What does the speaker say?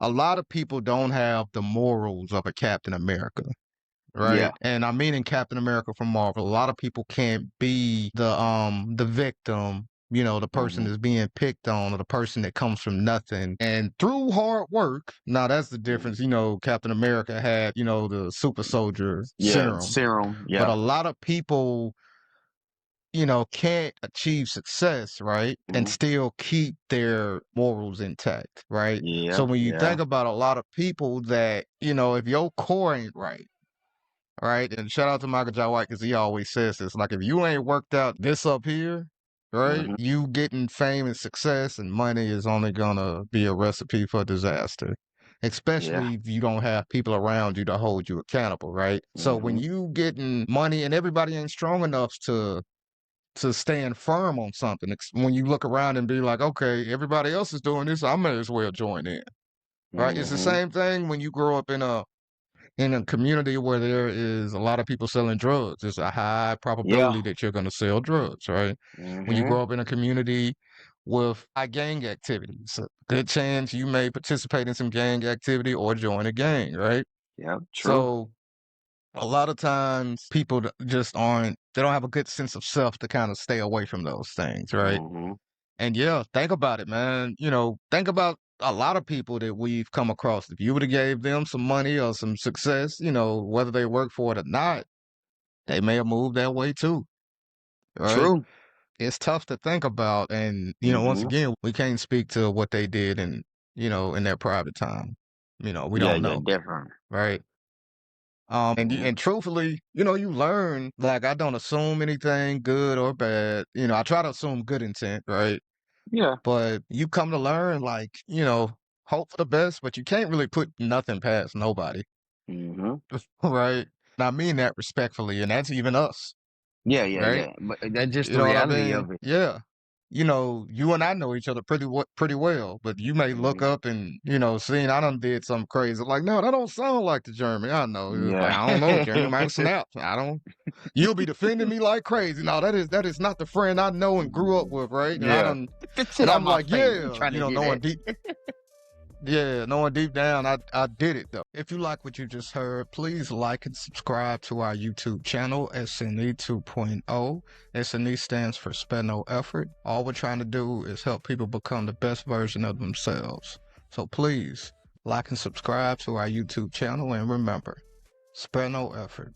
a lot of people don't have the morals of a Captain America, Yeah. right? And I mean in Captain America from Marvel, a lot of people can't be the victim, the person Mhm. that's being picked on or the person that comes from nothing. And through hard work, now that's the Mhm. difference. Captain America had, the super soldier Yeah, serum. serum. But Yeah. a lot of people, can't achieve success, right? And Mhm. still keep their morals intact, right? So Yeah, when you yeah. think about a lot of people that, if your core ain't right? And shout out to Michael Jai White because he always says this. Like, if you ain't worked out this up here, right? Mhm. You getting fame and success and money is only gonna be a recipe for disaster. Yeah. Especially if you don't have people around you to hold you accountable, right? So when Mhm. you getting money and everybody ain't strong enough to stand firm on something, when you look around and be like, okay, everybody else is doing this, I may as well join in, right? It's the Mhm. same thing when you grow up in a community where there is a lot of people selling drugs. There's a high Yeah. probability that you're going to sell drugs, right? When you Mhm. grow up in a community with high gang activities, a good chance you may participate in some gang activity or join a gang, right? Yeah, true. So a lot of times people just they don't have a good sense of self to kind of stay away from those things, right? Mhm. And yeah, think about it, man. Think about a lot of people that we've come across. If you would have gave them some money or some success, whether they work for it or not, they may have moved that way too, right? True. It's tough to think about. And, once Mhm. again, we can't speak to what they did in their private time. We Yeah, don't yeah, know, different. right? Mhm. And truthfully, you learn, like, I don't assume anything good or bad. I try to assume good intent, right? Yeah. But you come to learn, like, hope for the best, but you can't really put nothing past nobody, Mhm. right? And I mean that respectfully, and that's even us, Yeah, yeah, right? yeah. But that's just You the know what I reality mean? of it. Yeah. You and I know each other pretty well, but you may look Mhm. up and, seeing I done did something crazy. Like, no, that don't sound like the Jeremy. I know. It's like, Yeah. I don't know. Jeremy might snap. I don't. You'll be defending me like crazy. No, that is not the friend I know and grew up with, right? And I Yeah. done, Sit and on I'm my like, face. You yeah, trying to hear that? knowing deep down, I did it though. If you like what you just heard, please like and subscribe to our YouTube channel, SNE 2.0. SNE stands for Spare No Effort. All we're trying to do is help people become the best version of themselves. So please like and subscribe to our YouTube channel, and remember, spare no effort.